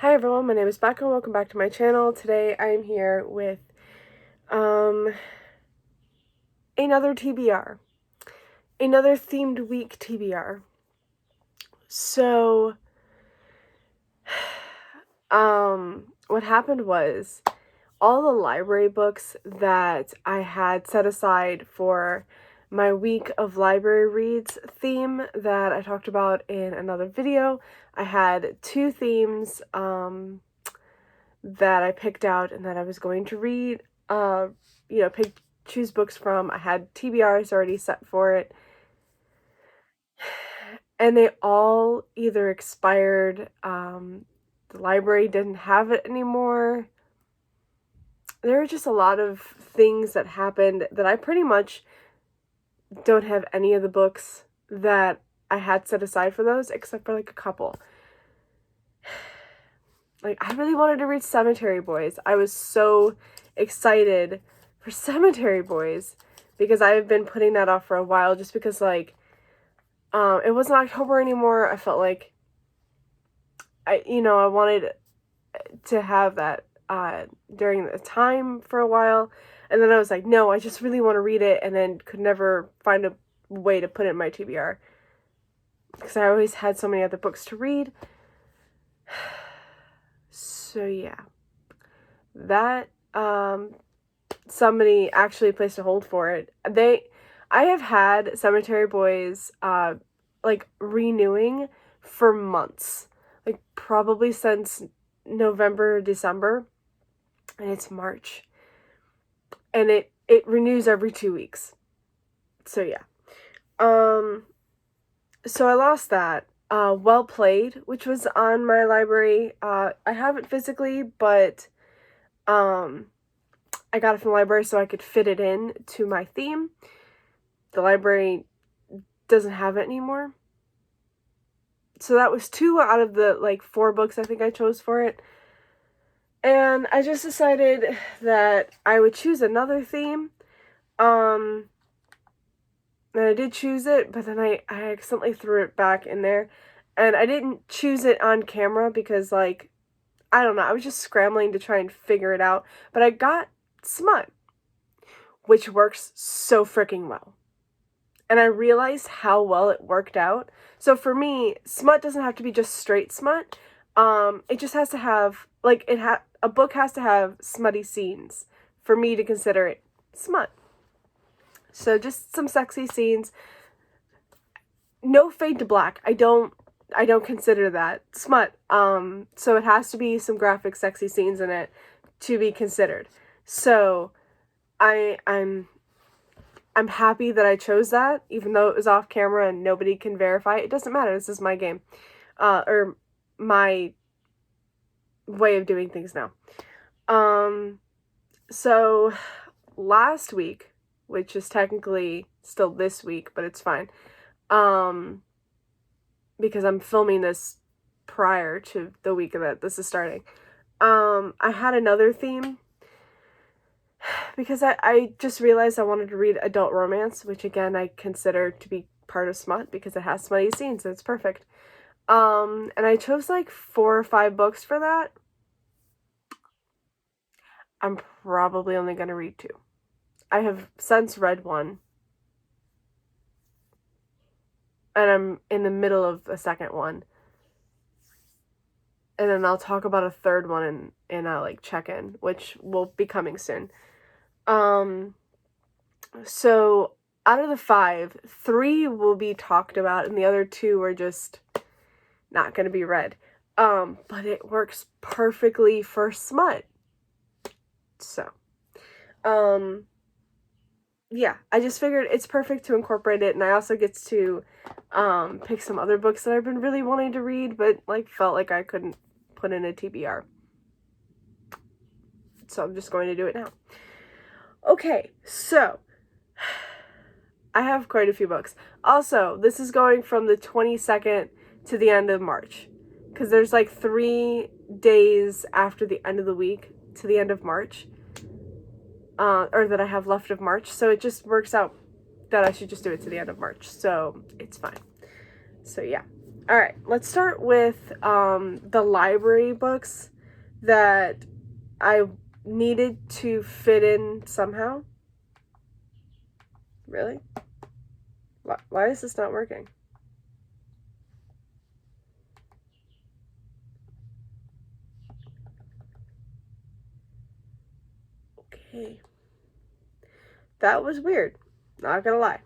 Hi everyone, my name is Becca. Welcome back to my channel. Today I am here with another TBR. Another themed week TBR. So what happened was all the library books that I had set aside for my week of library reads theme that I talked about in another video. I had two themes that I picked out and that I was going to read, choose books from. I had TBRs already set for it, and they all either expired, the library didn't have it anymore. There were just a lot of things that happened that I pretty much don't have any of the books that I had set aside for those, except for like a couple. Like, I really wanted to read Cemetery Boys. I was so excited for Cemetery Boys because I have been putting that off for a while just because, like, it wasn't October anymore. I felt like I wanted to have that during the time for a while. And then I was like, no, I just really want to read it, and then could never find a way to put it in my TBR because I always had so many other books to read. So yeah, that somebody actually placed a hold for it. I have had Cemetery Boys like renewing for months, like probably since November, December, and it's March, and it renews every 2 weeks. So yeah, so I lost that. Well Played, which was on my library. I have it physically, but I got it from the library so I could fit it in to my theme. The library doesn't have it anymore. So that was 2 out of the, like, 4 books I think I chose for it. And I just decided that I would choose another theme. And I did choose it, but then I accidentally threw it back in there. And I didn't choose it on camera because, like, I don't know, I was just scrambling to try and figure it out. But I got Smut, which works so freaking well. And I realized how well it worked out. So for me, Smut doesn't have to be just straight smut. It just has to have, like, a book has to have smutty scenes for me to consider it smut. So just some sexy scenes. No fade to black. I don't consider that smut. So it has to be some graphic sexy scenes in it to be considered. So I'm happy that I chose that, even though it was off camera and nobody can verify it. It doesn't matter. This is my game. Or my way of doing things now. So last week, which is technically still this week, but it's fine. Because I'm filming this prior to the week that this is starting. I had another theme because I just realized I wanted to read adult romance, which again I consider to be part of smut because it has smutty scenes and it's perfect. And I chose like 4 or 5 books for that. I'm probably only going to read 2. I have since read 1. And I'm in the middle of a second one. And then I'll talk about a third one in a like check-in, which will be coming soon. So out of the 5, 3 will be talked about and the other 2 are just not going to be read. But it works perfectly for smut. So, yeah, I just figured it's perfect to incorporate it, and I also get to pick some other books that I've been really wanting to read, but like felt like I couldn't put in a TBR. So I'm just going to do it now. Okay, so I have quite a few books. Also, this is going from the 22nd to the end of March, because there's like 3 days after the end of the week to the end of March. Or that I have left of March, so it just works out that I should just do it to the end of March, so it's fine. So yeah. Alright, let's start with the library books that I needed to fit in somehow. Really? Why is this not working? Okay. That was weird. Not gonna lie.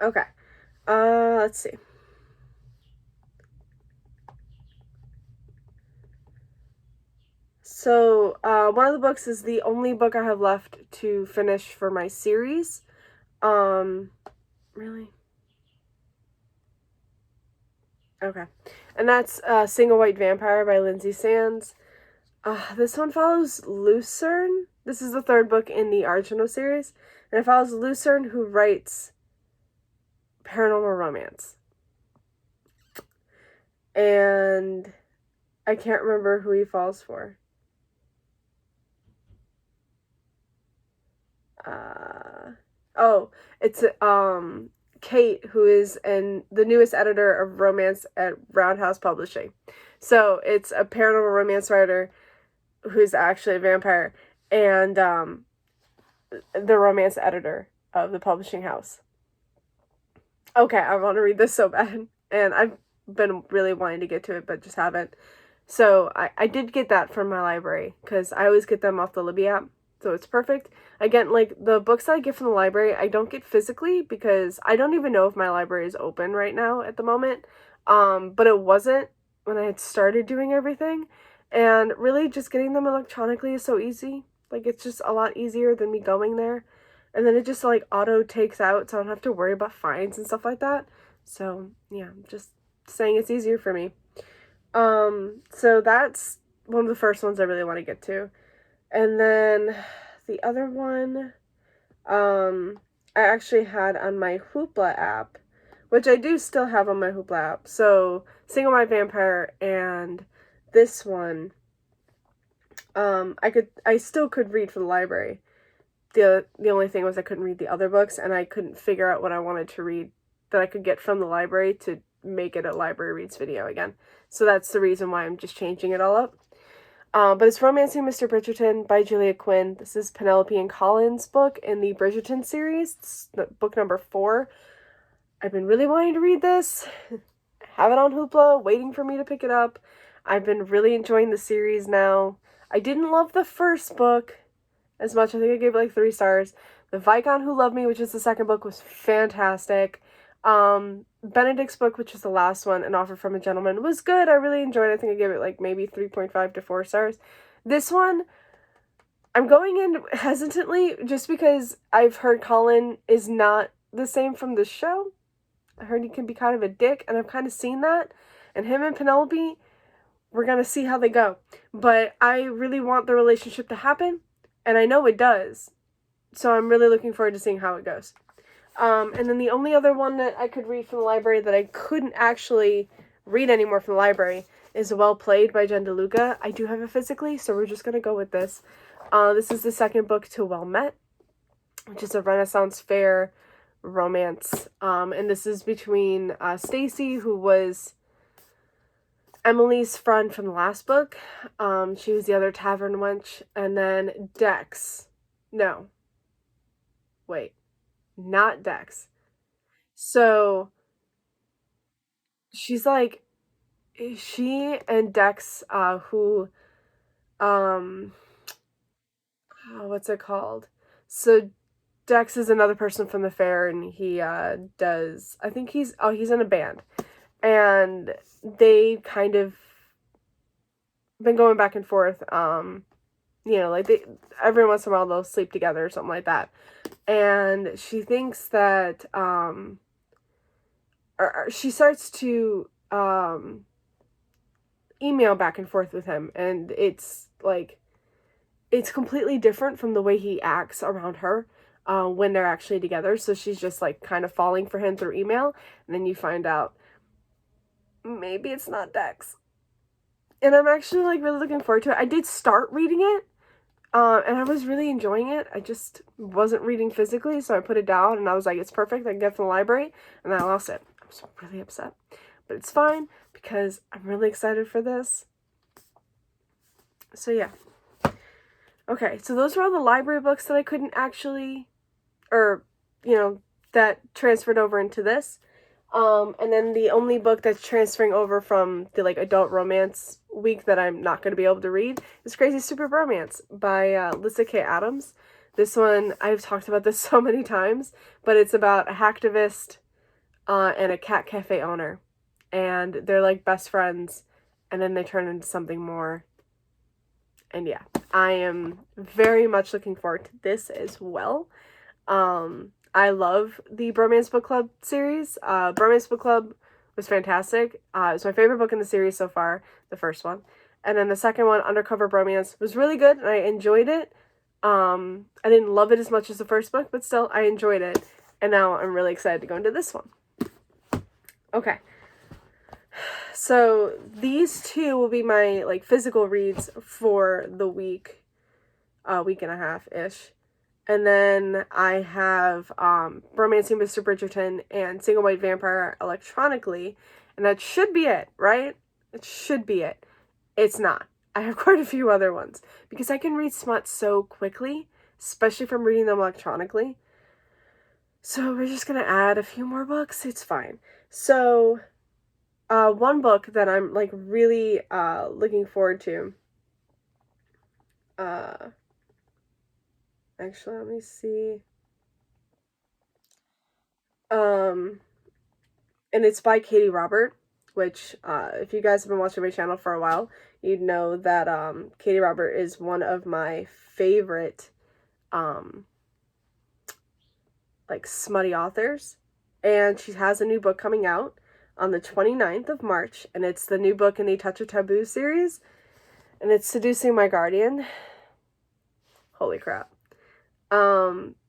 Okay. Let's see. So, one of the books is the only book I have left to finish for my series. Really? Okay. And that's Single White Vampire by Lindsay Sands. This one follows Lucerne. This is the third book in the Argento series. And it follows Lucerne, who writes paranormal romance. And I can't remember who he falls for. It's Kate, who is the newest editor of romance at Roundhouse Publishing. So it's a paranormal romance writer who's actually a vampire, and the romance editor of the publishing house. Okay, I want to read this so bad, and I've been really wanting to get to it, but just haven't. So I did get that from my library, because I always get them off the Libby app, so it's perfect. Again, like, the books that I get from the library, I don't get physically, because I don't even know if my library is open right now at the moment, but it wasn't when I had started doing everything, and really just getting them electronically is so easy. Like, it's just a lot easier than me going there, and then it just, like, auto takes out, so I don't have to worry about fines and stuff like that. So, yeah, just saying it's easier for me. So that's one of the first ones I really want to get to. And then the other one, I actually had on my Hoopla app, which I do still have on my Hoopla app. So Single White Vampire and this one, I still could read for the library. The only thing was I couldn't read the other books, and I couldn't figure out what I wanted to read that I could get from the library to make it a library reads video again. So that's the reason why I'm just changing it all up. But it's Romancing Mr. Pitcherton by Julia Quinn. This is Penelope and Colin's book in the Bridgerton series. It's book number 4. I've been really wanting to read this. Have it on Hoopla, waiting for me to pick it up. I've been really enjoying the series now. I didn't love the first book as much. I think I gave it like 3 stars. The Viscount Who Loved Me, which is the second book, was fantastic. Benedict's book, which was the last one, An Offer from a Gentleman, was good. I really enjoyed it. I think I gave it like maybe 3.5 to 4 stars. This one, I'm going in hesitantly just because I've heard Colin is not the same from the show. I heard he can be kind of a dick, and I've kind of seen that. And him and Penelope, we're going to see how they go. But I really want the relationship to happen, and I know it does. So I'm really looking forward to seeing how it goes. And then the only other one that I could read from the library that I couldn't actually read anymore from the library is Well Played by Jen DeLuca. I do have it physically, so we're just going to go with this. This is the second book to Well Met, which is a Renaissance fair romance. And this is between Stacy, who was Emily's friend from the last book. She was the other tavern wench. And then Dex. No. Wait. Not Dex. So she's like, she and Dex, what's it called? So Dex is another person from the fair, and he does, I think he's in a band, and they kind of been going back and forth. Like every once in a while they'll sleep together or something like that. And she thinks that, she starts to, email back and forth with him, and it's completely different from the way he acts around her, when they're actually together. So she's just like kind of falling for him through email, and then you find out maybe it's not Dex. And I'm actually like really looking forward to it. I did start reading it, and I was really enjoying it. I just wasn't reading physically, so I put it down, and I was like, it's perfect. I can get it from the library, and then I lost it. I was really upset. but it's fine because I'm really excited for this. So yeah. Okay, so those were all the library books that I couldn't actually, or, you know, that transferred over into this. And then the only book that's transferring over from the, like, adult romance week that I'm not going to be able to read is Crazy Stupid Romance by Lyssa Kay Adams. This one, I've talked about this so many times, but it's about a hacktivist and a cat cafe owner. And they're, like, best friends, and then they turn into something more. And yeah, I am very much looking forward to this as well. I love the Bromance Book Club series. Bromance Book Club was fantastic. It was my favorite book in the series so far, the first one. And then the second one, Undercover Bromance, was really good, and I enjoyed it. I didn't love it as much as the first book, but still, I enjoyed it. And now I'm really excited to go into this one. Okay. So these two will be my, like, physical reads for the week and a half-ish. And then I have Romancing Mr. Bridgerton and Single White Vampire electronically. And that should be it, right? It should be it. It's not. I have quite a few other ones. Because I can read smut so quickly, especially from reading them electronically. So we're just going to add a few more books. It's fine. So one book that I'm, like, really looking forward to. Actually, let me see. And it's by Katie Robert, which, if you guys have been watching my channel for a while, you'd know that, Katie Robert is one of my favorite, like, smutty authors. And she has a new book coming out on the 29th of March, and it's the new book in the Touch of Taboo series, and it's Seducing My Guardian. Holy crap.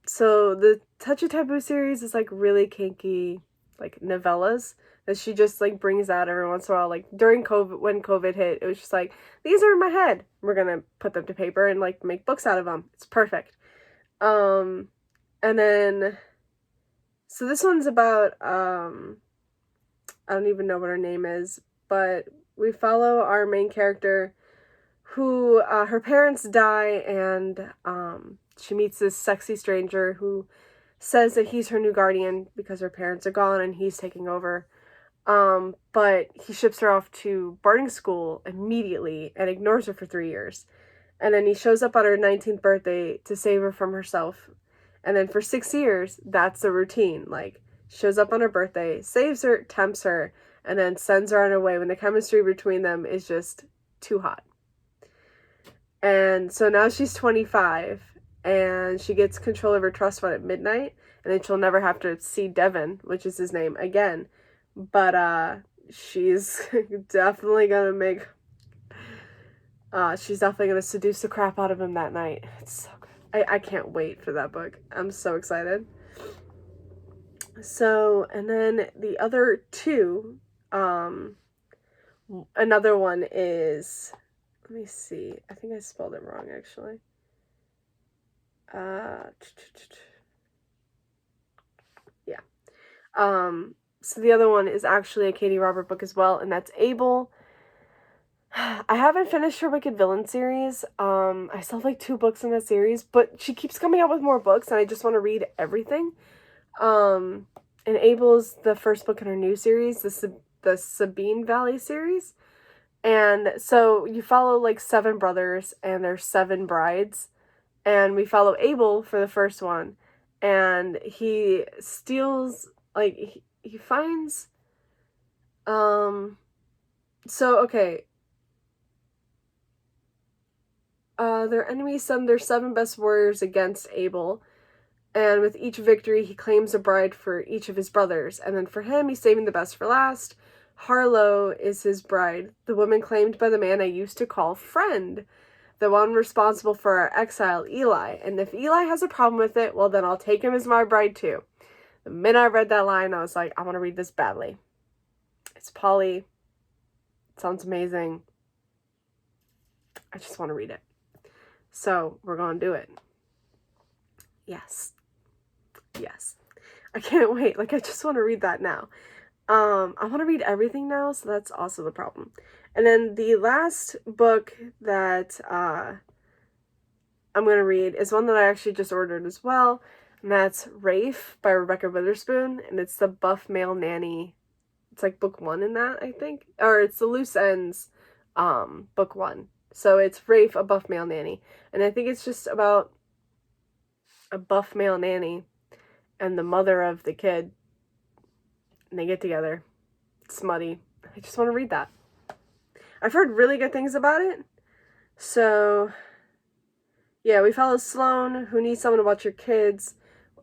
So the Touch of Taboo series is, like, really kinky, like, novellas that she just, like, brings out every once in a while. Like, during COVID, when COVID hit, it was just like, these are in my head. We're gonna put them to paper and, like, make books out of them. It's perfect. And then, so this one's about, I don't even know what her name is, but we follow our main character who, her parents die, and, she meets this sexy stranger who says that he's her new guardian because her parents are gone and he's taking over. But he ships her off to boarding school immediately and ignores her for 3 years. And then he shows up on her 19th birthday to save her from herself. And then for 6 years, that's the routine. Like, shows up on her birthday, saves her, tempts her, and then sends her on her way when the chemistry between them is just too hot. And so now she's 25, and she gets control of her trust fund at midnight, and then she'll never have to see Devin, which is his name, again. But she's definitely gonna make, she's definitely gonna seduce the crap out of him that night. It's so good. I can't wait for that book. I'm so excited. So, and then the other two, another one is, let me see, I think I spelled it wrong, actually. Yeah. So the other one is actually a Katie Robert book as well, and that's Able. I haven't finished her Wicked Villain series. I still have, like, 2 books in that series, but she keeps coming out with more books, and I just want to read everything. And Able is the first book in her new series, the Sabine Valley series. And so you follow, like, 7 brothers and their 7 brides. And we follow Abel for the first one. And he steals, like, he finds, so, okay. Their enemies send their 7 best warriors against Abel. And with each victory, he claims a bride for each of his brothers. And then for him, he's saving the best for last. Harlow is his bride, the woman claimed by the man I used to call friend, the one responsible for our exile, Eli. And if Eli has a problem with it, well, then I'll take him as my bride too. The minute I read that line, I was like, I want to read this badly. It's Polly. It sounds amazing. I just want to read it. So we're going to do it. Yes. Yes. I can't wait. Like, I just want to read that now. I want to read everything now, so that's also the problem. And then the last book that I'm going to read is one that I actually just ordered as well, and that's Rafe by Rebecca Witherspoon, and it's the Buff Male Nanny. It's like book 1 in that, I think. Or it's the Loose Ends book 1. So it's Rafe, a buff male nanny. And I think it's just about a buff male nanny and the mother of the kid. And they get together. It's smutty. I just want to read that. I've heard really good things about it. So, yeah, we follow Sloane, who needs someone to watch her kids.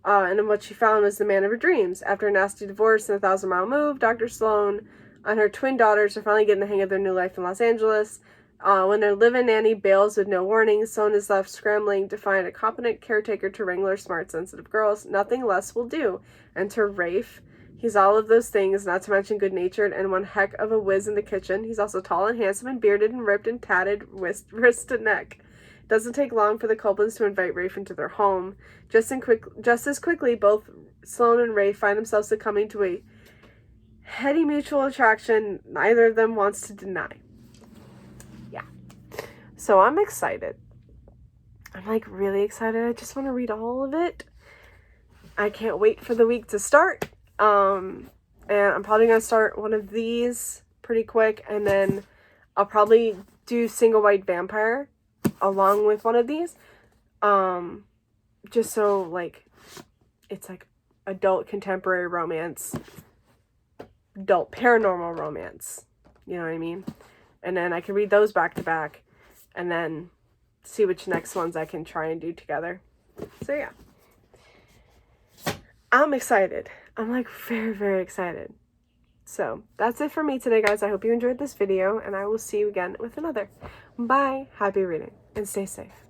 And what she found was the man of her dreams. After a nasty divorce and a 1,000-mile move, Dr. Sloane and her twin daughters are finally getting the hang of their new life in Los Angeles. When their live-in nanny bails with no warning, Sloane is left scrambling to find a competent caretaker to wrangle her smart, sensitive girls. Nothing less will do. Enter Rafe. He's all of those things, not to mention good-natured and one heck of a whiz in the kitchen. He's also tall and handsome and bearded and ripped and tatted wrist to neck. Doesn't take long for the Copelands to invite Rafe into their home. Just as quickly, both Sloane and Rafe find themselves succumbing to a heady mutual attraction neither of them wants to deny. Yeah. So I'm excited. I'm like really excited. I just want to read all of it. I can't wait for the week to start. And I'm probably going to start one of these pretty quick, and then I'll probably do Single White Vampire along with one of these, just so like it's like adult contemporary romance, adult paranormal romance, you know what I mean? And then I can read those back to back and then see which next ones I can try and do together. So yeah, I'm excited. I'm like very, very excited. So that's it for me today, guys. I hope you enjoyed this video, and I will see you again with another. Bye. Happy reading and stay safe.